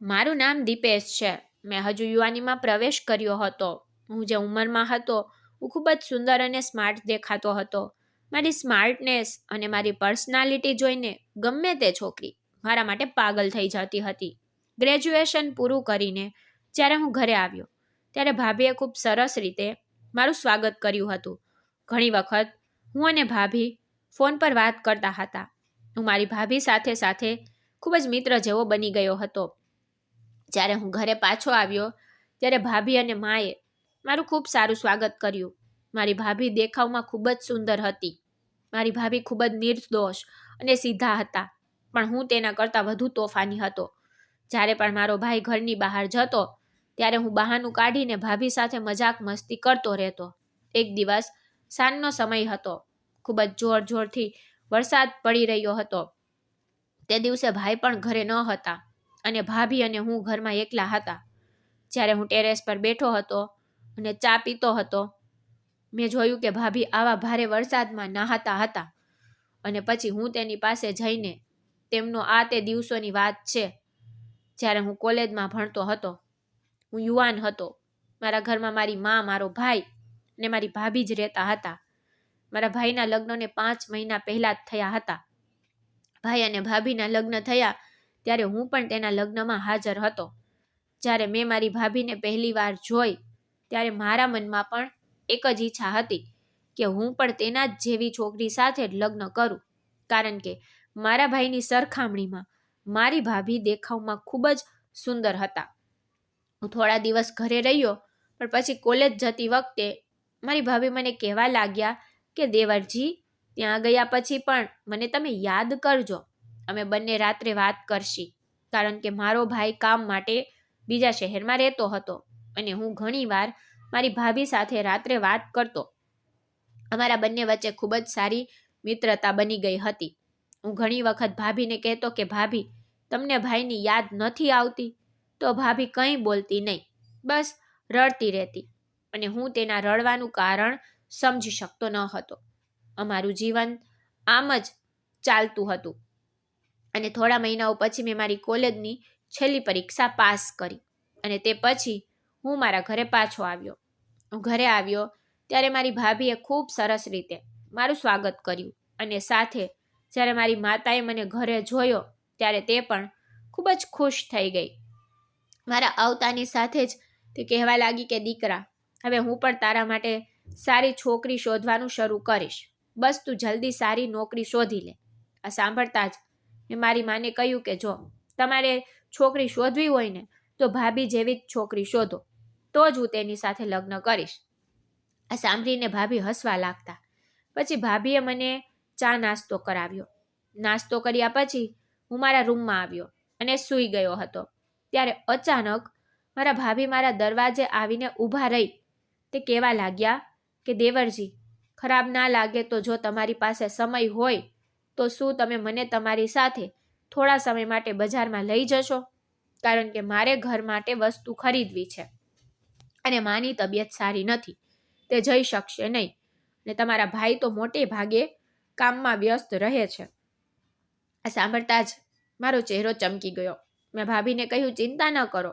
મારું નામ દીપેશ છે. મેં હજુ યુવાનીમાં પ્રવેશ કર્યો હતો. હું જે ઉંમરમાં હતો, હું ખૂબ જ સુંદર અને સ્માર્ટ દેખાતો હતો. મારી સ્માર્ટનેસ અને મારી પર્સનાલિટી જોઈને ગમે તે છોકરી મારા માટે પાગલ થઈ જતી હતી. ગ્રેજ્યુએશન પૂરું કરીને જ્યારે હું ઘરે આવ્યો, ત્યારે ભાભીએ ખૂબ સરસ રીતે મારું સ્વાગત કર્યું હતું. ઘણી વખત હું અને ભાભી ફોન પર વાત કરતા હતા. હું મારી ભાભી સાથે સાથે ખૂબ જ મિત્ર જેવો બની ગયો હતો. જ્યારે હું ઘરે પાછો આવ્યો ત્યારે ભાભી અને માએ મારું ખૂબ સારું સ્વાગત કર્યું. મારી ભાભી દેખાવમાં ખૂબ જ સુંદર હતી. મારી ભાભી ખૂબ જ નિર્દોષ અને સીધા હતા, પણ હું તેના કરતાં વધુ તોફાની હતો. જ્યારે પણ મારો ભાઈ ઘરની બહાર જતો ત્યારે હું બહાનું કાઢીને ભાભી સાથે મજાક મસ્તી કરતો રહેતો. એક દિવસ સાંજનો સમય હતો. ખૂબ જ જોરથી વરસાદ પડી રહ્યો હતો. તે દિવસે ભાઈ પણ ઘરે ન હતા અને ભાભી અને હું ઘરમાં એકલા હતા. જ્યારે હું ટેરેસ પર બેઠો હતો અને ચા પીતો હતો, મેં જોયું કે ભાભી આવા ભારે વરસાદમાં નહાતા હતા. અને પછી હું તેની પાસે જઈને, તેમનો આ તે દિવસોની વાત છે જ્યારે હું કોલેજમાં ભણતો હતો. હું યુવાન હતો. મારા ઘરમાં મારી મા, મારો ભાઈ અને મારી ભાભી જ રહેતા હતા. મારા ભાઈના લગ્નને 5 મહિના પહેલા જ થયા હતા. ભાઈ અને ભાભીના લગ્ન થયા ત્યારે હું પણ તેના લગ્નમાં હાજર હતો. જ્યારે મેં મારી ભાભીને પહેલી વાર જોઈ ત્યારે મારા મનમાં પણ એક જ ઈચ્છા હતી કે હું પણ તેના જ જેવી છોકરી સાથે જ લગ્ન કરું, કારણ કે મારા ભાઈની સરખામણીમાં મારી ભાભી દેખાવમાં ખૂબ જ સુંદર હતા. હું થોડા દિવસ ઘરે રહ્યો, પણ પછી કોલેજ જતી વખતે મારી ભાભી મને કહેવા લાગ્યા કે દેવરજી, ત્યાં ગયા પછી પણ મને તમે યાદ કરજો. અમે બંને રાત્રે વાત કરશી, કારણ કે મારો ભાઈ કામ માટે બીજા શહેરમાં રહેતો હતો અને હું ઘણીવાર મારી ભાભી સાથે રાત્રે વાત કરતો. અમારા બંને વચ્ચે ખૂબ જ સારી મિત્રતા બની ગઈ હતી. હું ઘણી વખત ભાભીને કહેતો કે ભાભી, તમને ભાઈની યાદ નથી આવતી? તો ભાભી કંઈ બોલતી નહીં, બસ રડતી રહેતી અને હું તેના રડવાનું કારણ સમજી શકતો ન હતો. અમારું જીવન આમ જ ચાલતું હતું અને થોડા મહિનાઓ પછી મેં મારી કોલેજની છેલ્લી પરીક્ષા પાસ કરી અને તે પછી હું મારા ઘરે પાછો આવ્યો. હું ઘરે આવ્યો ત્યારે મારી ભાભીએ ખૂબ સરસ રીતે મારું સ્વાગત કર્યું અને સાથે જ્યારે મારી માતાએ મને ઘરે જોયો ત્યારે તે પણ ખૂબ જ ખુશ થઈ ગઈ. મારા આવતાની સાથે જ તે કહેવા લાગી કે દીકરા, હવે હું પણ તારા માટે સારી છોકરી શોધવાનું શરૂ કરીશ. બસ તું જલ્દી સારી નોકરી શોધી લે. આ સાંભળતા જ મેં મારી માને કહ્યું કે જો તમારે છોકરી શોધવી હોય ને તો ભાભી જેવી જ છોકરી શોધો, તો જ હું તેની સાથે લગ્ન કરીશ. આ સાંભળીને ભાભી હસવા લાગતા. પછી ભાભીએ મને ચા નાસ્તો કરાવ્યો. નાસ્તો કર્યા પછી હું મારા રૂમમાં આવ્યો અને સૂઈ ગયો હતો. ત્યારે અચાનક મારા ભાભી મારા દરવાજે આવીને ઊભા રહી. તે કહેવા લાગ્યા કે દેવરજી, ખરાબ ના લાગે તો જો તમારી પાસે સમય હોય તો શું તમે મને તમારી સાથે થોડા સમય માટે બજારમાં લઈ જશો? કારણ કે મારે ઘર માટે વસ્તુ ખરીદવી છે અને માની તબિયત સારી નથી, તે જઈ શકશે નહીં અને તમારા ભાઈ તો મોટે ભાગે કામમાં વ્યસ્ત રહે છે. આ સાંભળતા જ મારો ચહેરો ચમકી ગયો. મેં ભાભીને કહ્યું, ચિંતા ન કરો,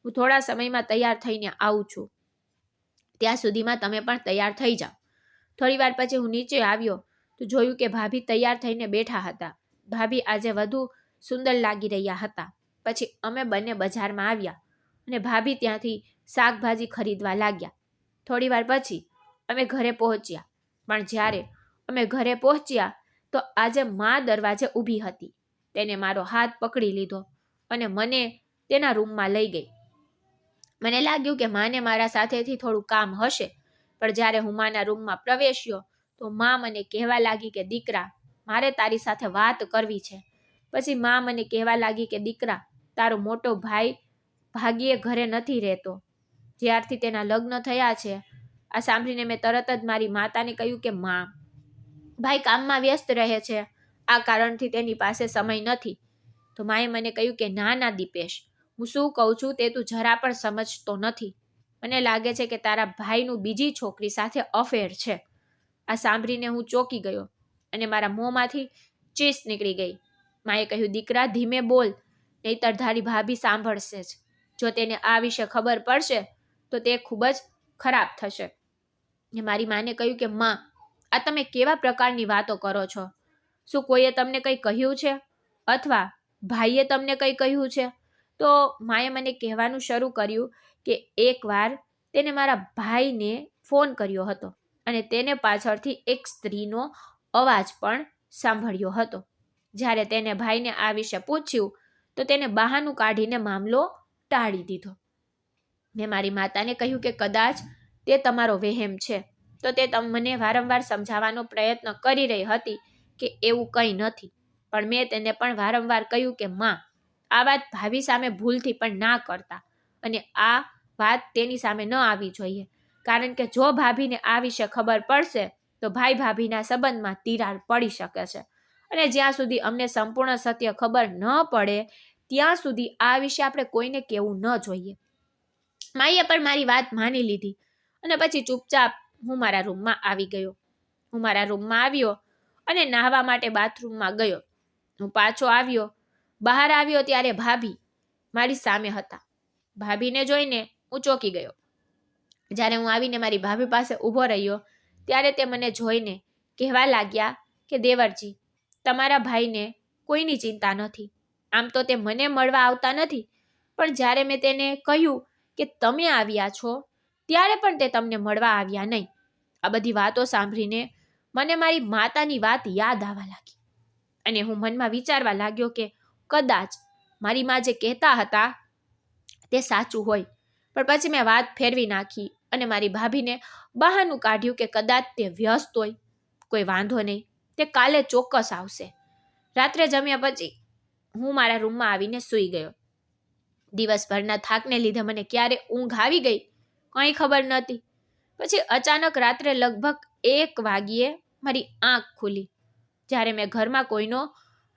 હું થોડા સમયમાં તૈયાર થઈને આવું છું. ત્યાં સુધીમાં તમે પણ તૈયાર થઈ જાઓ. થોડી વાર પછી હું નીચે આવ્યો તો જોયું કે ભાભી તૈયાર થઈને બેઠા હતા. ભાભી આજે વધુ સુંદર લાગી રહ્યા હતા. પછી અમે બંને બજારમાં આવ્યા અને ભાભી ત્યાંથી શાકભાજી ખરીદવા લાગ્યા. થોડી વાર પછી અમે ઘરે પહોંચ્યા, પણ જ્યારે અમે ઘરે પહોંચ્યા તો આજે મા દરવાજે ઊભી હતી. તેને મારો હાથ પકડી લીધો અને મને તેના રૂમમાં લઈ ગઈ. મને લાગ્યું કે માને મારા સાથેથી થોડું કામ હશે, પણ જ્યારે હું માના રૂમમાં પ્રવેશ્યો તો મા મને કહેવા લાગી કે દીકરા, મારે તારી સાથે વાત કરવી છે. પછી મા મને કહેવા લાગી કે દીકરા, તારો મોટો ભાઈ ભાગ્યે ઘરે નથી રહેતો, જ્યારથી તેના લગ્ન થયા છે. આ સાંભળીને મેં તરત જ મારી માતાને કહ્યું કે મા, ભાઈ કામમાં વ્યસ્ત રહે છે, આ કારણથી તેની પાસે સમય નથી. તો માએ મને કહ્યું કે ના ના દીપેશ, હું શું કહું છું તે તું જરા પણ સમજતો નથી. મને લાગે છે કે તારા ભાઈનું બીજી છોકરી સાથે અફેર છે. આ સાંભળીને હું ચોંકી ગયો અને મારા મોંમાંથી ચીસ નીકળી ગઈ. માએ કહ્યું, દીકરા ધીમે બોલ, નહીતર ધારી ભાભી સાંભળશે જ. જો તેને આ વિશે ખબર પડશે તો તે ખૂબ જ ખરાબ થશે. મારી માને કહ્યું કે માં, આ તમે કેવા પ્રકારની વાતો કરો છો? શું કોઈએ તમને કંઈ કહ્યું છે અથવા ભાઈએ તમને કંઈ કહ્યું છે? તો માએ મને કહેવાનું શરૂ કર્યું કે એકવાર તેને મારા ભાઈને ફોન કર્યો હતો અને તેને પાછળથી એક સ્ત્રીનો અવાજ પણ સાંભળ્યો હતો. જ્યારે તેને ભાઈને આ વિશે પૂછ્યું તો તેને બહાનું કાઢીને મામલો ટાળી દીધો. મેં મારી માતાને કહ્યું કે કદાચ તે તમારો વહેમ છે. તો તે મને વારંવાર સમજાવવાનો પ્રયત્ન કરી રહી હતી કે એવું કંઈ નથી. પણ મેં તેને પણ વારંવાર કહ્યું કે માં, આ વાત ભાભી સામે ભૂલથી પણ ના કરતા અને આ વાત તેની સામે ન આવી જોઈએ. કારણ કે જો ભાભીને આ વિશે ખબર પડશે તો ભાઈ ભાભીના સંબંધમાં તિરાડ પડી શકે છે. અને જ્યાં સુધી અમને સંપૂર્ણ સત્ય ખબર ન પડે ત્યાં સુધી આ વિશે આપણે કોઈને કહેવું ન જોઈએ. માઈએ પણ મારી વાત માની લીધી અને પછી ચૂપચાપ હું મારા રૂમમાં આવી ગયો. હું મારા રૂમમાં આવ્યો અને નહાવા માટે બાથરૂમમાં ગયો. હું પાછો આવ્યો. બહાર આવ્યો ત્યારે ભાભી મારી સામે હતા. ભાભીને જોઈને હું ચોંકી ગયો. જ્યારે હું આવીને મારી ભાભી પાસે ઊભો રહ્યો ત્યારે તે મને જોઈને કહેવા લાગ્યા કે દેવરજી, તમારા ભાઈને કોઈની ચિંતા નથી. આમ તો તે મને મળવા આવતા નથી, પણ જ્યારે મેં તેને કહ્યું કે તમે આવ્યા છો ત્યારે પણ તે તમને મળવા આવ્યા નહીં. આ બધી વાતો સાંભળીને મને મારી માતાની વાત યાદ આવવા લાગી અને હું મનમાં વિચારવા લાગ્યો કે કદાચ મારી મા જે કહેતા હતા તે સાચું હોય. પણ પછી મેં વાત ફેરવી નાખી અને મારી ભાભીને બહાનું કાઢ્યું કે કદાચ તે વ્યસ્ત હોય. કોઈ વાંધો નહીં, તે કાલે ચોક્કસ આવશે. રાત્રે જમ્યા પછી હું મારા રૂમમાં આવીને સૂઈ ગયો. દિવસભરના થાકને લીધે મને ક્યારે ઊંઘ આવી ગઈ કંઈ ખબર નહોતી. પછી અચાનક રાત્રે લગભગ 1 વાગ્યે મારી આંખ ખુલી જ્યારે મેં ઘરમાં કોઈનો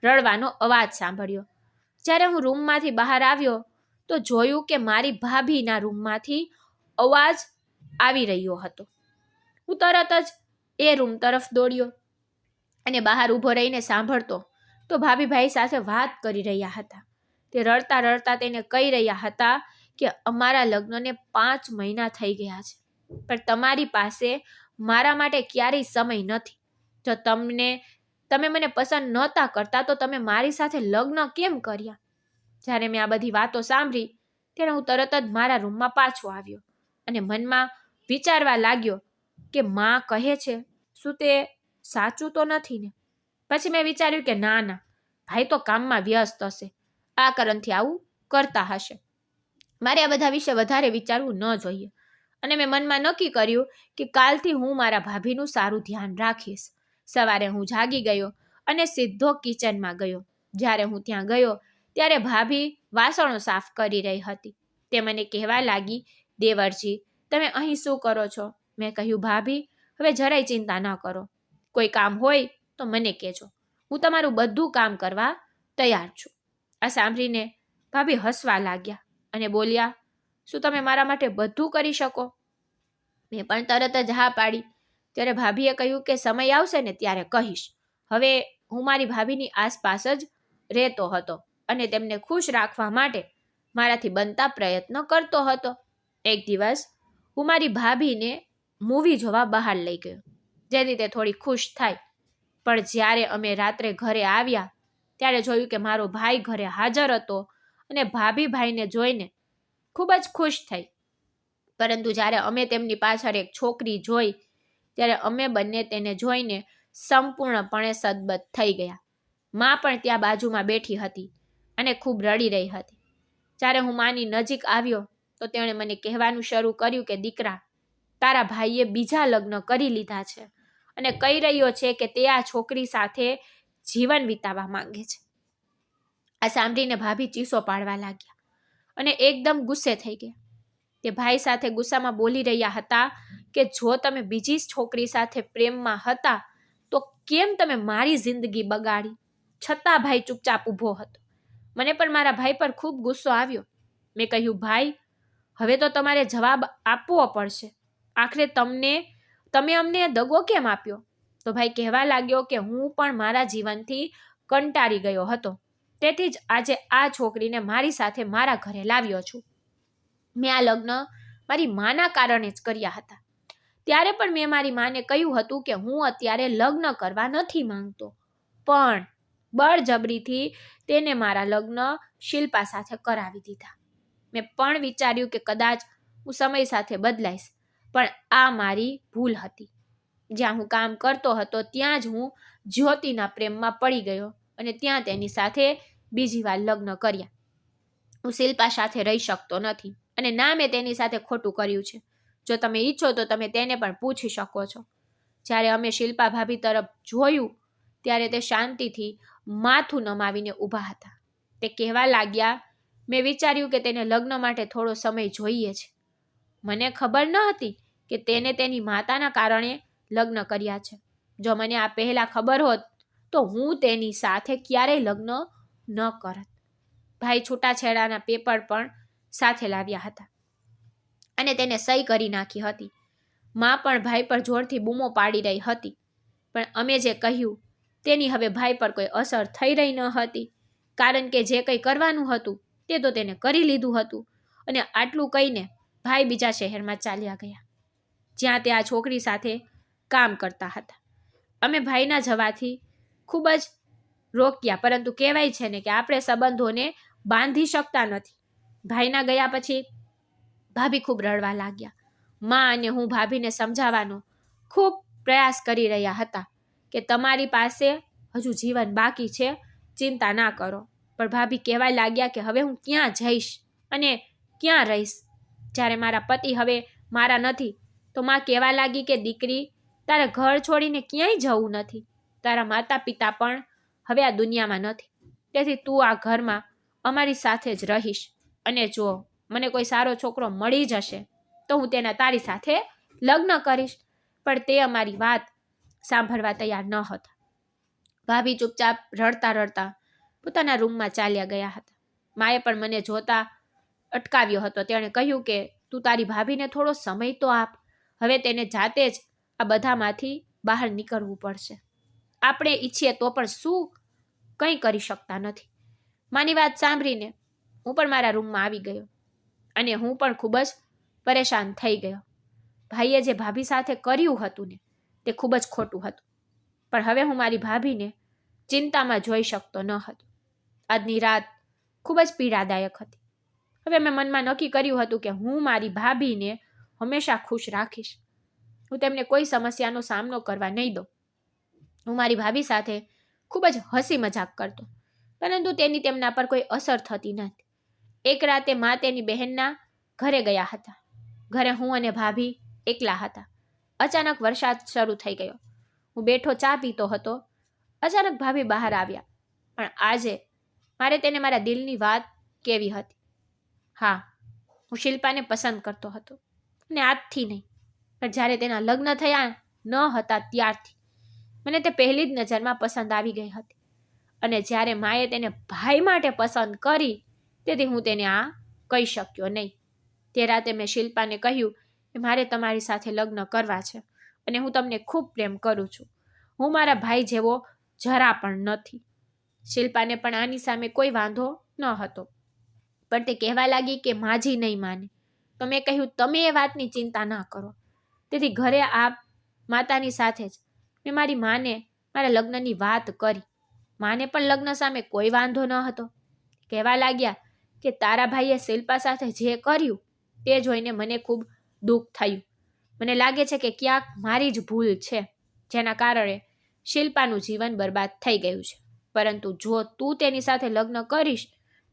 રડવાનો અવાજ સાંભળ્યો. જ્યારે હું રૂમમાંથી બહાર આવ્યો તો જોયું કે મારી ભાભીના રૂમમાંથી અવાજ આવી રહ્યો હતો. હું તરત જ એ રૂમ તરફ દોડ્યો અને બહાર ઊભો રહીને સાંભળતો તો ભાભી ભાઈ સાથે વાત કરી રહ્યા હતા. તે રડતા રડતા તેને કહી રહ્યા હતા કે અમારા લગ્નને 5 મહિના થઈ ગયા છે, પણ તમારી પાસે મારા માટે ક્યારેય સમય નથી. જો તમે મને પસંદ નહોતા કરતા તો તમે મારી સાથે લગ્ન કેમ કર્યા? જ્યારે મેં આ બધી વાતો સાંભળી ત્યારે હું તરત જ મારા રૂમમાં પાછો આવ્યો અને મનમાં વિચારવા લાગ્યો કે માં કહે છે શું તે સાચું તો નથી ને? પછી મેં વિચાર્યું કે ના, ભાઈ તો કામમાં વ્યસ્ત હશે, આ કારણથી આવું કરતા હશે. મારે આ બધા વિશે વધારે વિચારવું ન જોઈએ અને મેં મનમાં નક્કી કર્યું કે કાલથી હું મારા ભાભીનું સારું ધ્યાન રાખીશ. સવારે હું જાગી ગયો અને સીધો કિચનમાં ગયો. જ્યારે હું ત્યાં ગયો ત્યારે ભાભી વાસણો સાફ કરી રહી હતી. તે મને કહેવા લાગી, દેવરજી, તમે અહીં શું કરો છો? મેં કહ્યું, ભાભી, હવે જરાય ચિંતા ન કરો. કોઈ કામ હોય તો મને કહેજો, હું તમારું બધું કામ કરવા તૈયાર છું. આ સાંભળીને ભાભી હસવા લાગ્યા અને બોલ્યા, શું તમે મારા માટે બધું કરી શકો? મેં પણ તરત જ હા પાડી. ત્યારે ભાભીએ કહ્યું કે સમય આવશે ને ત્યારે કહીશ. હવે હું મારી ભાભીની આસપાસ જ રહેતો હતો અને તેમને ખુશ રાખવા માટે મારાથી બનતા પ્રયત્નો કરતો હતો. એક દિવસ હું મારી ભાભીને મૂવી જોવા બહાર લઈ ગયો જેથી તે થોડી ખુશ થાય. પણ જ્યારે અમે રાત્રે ઘરે આવ્યા ત્યારે જોયું કે મારો ભાઈ ઘરે હાજર હતો અને ભાભી ભાઈને જોઈને ખૂબ જ ખુશ થઈ. પરંતુ જ્યારે અમે તેમની પાછળ એક છોકરી જોઈ ત્યારે અમે બંને તેને જોઈને સંપૂર્ણપણે સદબદ થઈ ગયા. માં પણ ત્યાં બાજુમાં બેઠી હતી અને ખૂબ રડી રહી હતી. જ્યારે હું માની નજીક આવ્યો તો તેણે મને કહેવાનું શરૂ કર્યું કે દીકરા, તારા ભાઈએ બીજા લગ્ન કરી લીધા છે અને કહી રહ્યો છે કે તે આ છોકરી સાથે જીવન વિતાવવા માંગે છે. આ સાંભળીને ભાભી ચીસો પાડવા લાગ્યા અને એકદમ ગુસ્સે થઈ ગયા. તે ભાઈ સાથે ગુસ્સામાં બોલી રહ્યા હતા કે જો તમે બીજી છોકરી સાથે પ્રેમમાં હતા તો કેમ તમે મારી જિંદગી બગાડી? છતાં ભાઈ ચૂપચાપ ઊભો હતો. મને પણ મારા ભાઈ પર ખૂબ ગુસ્સો આવ્યો. મેં કહ્યું, ભાઈ, હવે તો તમારે જવાબ આપવો પડશે. આખરે તમે અમને દગો કેમ આપ્યો? તો ભાઈ કહેવા લાગ્યો કે હું પણ મારા જીવનથી કંટાળી ગયો હતો. તેથી જ આજે આ છોકરીને મારી સાથે મારા ઘરે લાવ્યો છું. મેં આ લગ્ન મારી માના કારણે જ કર્યા હતા. ત્યારે પણ મેં મારી માને કહ્યું હતું કે હું અત્યારે લગ્ન કરવા નથી માંગતો, પણ બળજબરીથી તેને મારા લગ્ન શિલ્પા સાથે કરાવી દીધા. મેં પણ વિચાર્યું કે કદાચ હું સમય સાથે બદલાઈશ, પણ આ મારી ભૂલ હતી. જ્યાં હું કામ કરતો હતો ત્યાં જ હું જ્યોતિના પ્રેમમાં પડી ગયો અને ત્યાં તેની સાથે બીજી વાર લગ્ન કર્યા. હું શિલ્પા સાથે રહી શકતો નથી અને ના મેં તેની સાથે ખોટું કર્યું છે. જો તમે ઈચ્છો તો તમે તેને પણ પૂછી શકો છો. જ્યારે અમે શિલ્પા ભાભી તરફ જોયું ત્યારે તે શાંતિથી માથું નમાવીને ઊભા હતા. તે કહેવા લાગ્યા, મેં વિચાર્યું કે તેને લગ્ન માટે થોડો સમય જોઈએ છે. મને ખબર ન હતી કે તેને તેની માતાના કારણે લગ્ન કર્યા છે. જો મને આ પહેલા ખબર હોત તો હું તેની સાથે ક્યારેય લગ્ન ન કરત. ભાઈ છૂટાછેડાના પેપર પણ સાથે લાવ્યા હતા અને તેને સહી કરી નાખી હતી. માં પણ ભાઈ પર જોરથી બૂમો પાડી રહી હતી, પણ અમે જે કહ્યું તેની હવે ભાઈ પર કોઈ અસર થઈ રહી ન હતી, કારણ કે જે કંઈ કરવાનું હતું તે તો તેને કરી લીધું હતું. અને આટલું કહીને ભાઈ બીજા શહેરમાં ચાલ્યા ગયા, જ્યાં તે આ છોકરી સાથે કામ કરતા હતા. અમે ભાઈના જવાથી ખૂબ જ રોક્યા, પરંતુ કહેવાય છે ને કે આપણે સંબંધોને બાંધી શકતા નથી. ભાઈના ગયા પછી ભાભી ખૂબ રડવા લાગ્યા. માં અને હું ભાભીને સમજાવવાનો ખૂબ પ્રયાસ કરી રહ્યા હતા કે તમારી પાસે હજુ જીવન બાકી છે, ચિંતા ના કરો. પણ ભાભી કહેવા લાગ્યા કે હવે હું ક્યાં જઈશ અને ક્યાં રહીશ? જ્યારે મારા પતિ હવે મારા નથી તો માં કહેવા લાગી કે દીકરી, તારે ઘર છોડીને ક્યાંય જવું નથી. તારા માતા પિતા પણ હવે આ દુનિયામાં નથી, તેથી તું આ ઘરમાં અમારી સાથે જ રહીશ. અને જો મને કોઈ સારો છોકરો મળી જશે તો હું તેના તારી સાથે લગ્ન કરીશ. પણ તે અમારી વાત સાંભળવા તૈયાર ન હતા. ભાભી ચૂપચાપ રડતા રડતા પોતાના રૂમમાં ચાલ્યા ગયા હતા. માએ પણ મને જોતા અટકાવ્યો હતો. તેણે કહ્યું કે તું તારી ભાભીને થોડો સમય તો આપ. હવે તેને જાતે જ આ બધામાંથી બહાર નીકળવું પડશે. આપણે ઈચ્છીએ તો પણ શું કંઈ કરી શકતા નથી. માની વાત સાંભળીને હું પણ મારા રૂમમાં આવી ગયો અને હું પણ ખૂબ જ પરેશાન થઈ ગયો. ભાઈએ જે ભાભી સાથે કર્યું હતું ને તે ખૂબ જ ખોટું હતું, પણ હવે હું મારી ભાભીને ચિંતામાં જોઈ શકતો ન હતો. આજની રાત ખૂબ જ પીડાદાયક હતી. હવે મેં મનમાં નક્કી કર્યું હતું કે હું મારી ભાભીને હંમેશા ખુશ રાખીશ. હું તેમને કોઈ સમસ્યાનો સામનો કરવા નહીં દઉં. હું મારી ભાભી સાથે ખૂબ જ હસી મજાક કરતો, પરંતુ તેની તેમના પર કોઈ અસર થતી નથી. એક રાતે માં તેની બહેનના ઘરે ગયા હતા. ઘરે હું અને ભાભી એકલા હતા. અચાનક વરસાદ શરૂ થઈ ગયો. હું બેઠો ચા પીતો હતો. અચાનક ભાભી બહાર આવ્યા. પણ આજે મારે તેને મારા દિલની વાત કેવી હતી. હા, હું શિલ્પાને પસંદ કરતો હતો અને આજથી નહીં, પણ જ્યારે તેના લગ્ન થયા ન હતા ત્યારથી મને તે પહેલી જ નજરમાં પસંદ આવી ગઈ હતી. અને જ્યારે માએ તેને ભાઈ માટે પસંદ કરી તેથી હું તેને આ કહી શક્યો નહીં. તે રાતે મેં શિલ્પાને કહ્યું કે મારે તમારી સાથે લગ્ન કરવા છે અને હું તમને ખૂબ પ્રેમ કરું છું. હું મારા ભાઈ જેવો જરા પણ નથી. શિલ્પાને પણ આની સામે કોઈ વાંધો ન હતો, પણ તે કહેવા લાગી કે માજી નહીં માને. તો મેં કહ્યું તમે એ વાતની ચિંતા ના કરો. તેથી ઘરે આ માતાની સાથે જ મેં મારી માને મારા લગ્નની વાત કરી. માને પણ લગ્ન સામે કોઈ વાંધો ન હતો. કહેવા લાગ્યા કે તારા ભાઈએ શિલ્પા સાથે જે કર્યું તે જોઈને મને ખૂબ દુઃખ થયું. મને લાગે છે કે ક્યાંક મારી જ ભૂલ છે, જેના કારણે શિલ્પાનું જીવન બરબાદ થઈ ગયું છે. પરંતુ જો તું તેની સાથે લગ્ન કરીશ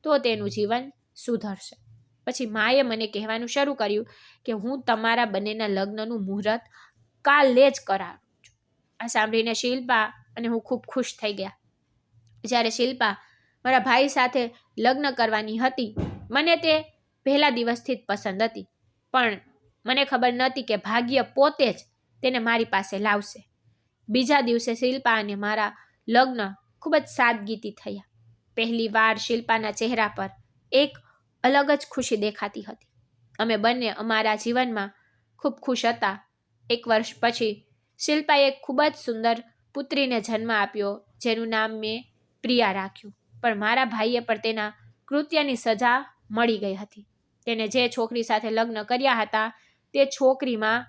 તો તેનું જીવન સુધરશે. પછી માએ મને કહેવાનું શરૂ કર્યું કે હું તમારા બંનેના લગ્નનું મુહૂર્ત કાલે જ કરાવું છું. આ સાંભળીને શિલ્પા અને હું ખૂબ ખુશ થઈ ગયા. જ્યારે શિલ્પા મારા ભાઈ સાથે લગ્ન કરવાની હતી, મને તે પહેલા દિવસથી જ પસંદ હતી, પણ મને ખબર નહોતી કે ભાગ્ય પોતે જ તેને મારી પાસે લાવશે. બીજા દિવસે શિલ્પા અને મારા લગ્ન ખૂબ જ સાદગીથી થયા. પહેલી વાર શિલ્પાના ચહેરા પર એક અલગ જ ખુશી દેખાતી હતી. અમે બંને અમારા જીવનમાં ખૂબ ખુશ હતા. 1 વર્ષ પછી શિલ્પાએ એક ખૂબ જ સુંદર પુત્રીને જન્મ આપ્યો, જેનું નામ મેં પ્રિયા રાખ્યું. પણ મારા ભાઈએ પણ તેના કૃત્યની સજા મળી ગઈ હતી. તેને જે છોકરી સાથે લગ્ન કર્યા હતા તે છોકરીમાં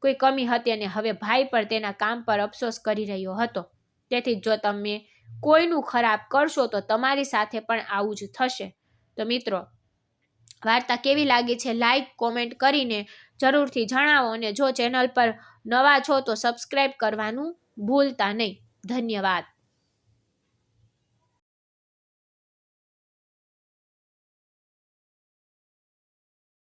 કોઈ કમી હતી અને હવે ભાઈ પણ તેના કામ પર અફસોસ કરી રહ્યો હતો. તેથી જો તમે કોઈનું ખરાબ કરશો તો તમારી સાથે પણ આવું જ થશે. તો મિત્રો, વાર્તા કેવી લાગી છે લાઈક કોમેન્ટ કરીને જરૂરથી જણાવો અને જો ચેનલ પર નવા છો તો સબસ્ક્રાઈબ કરવાનું ભૂલતા નહીં. ધન્યવાદ.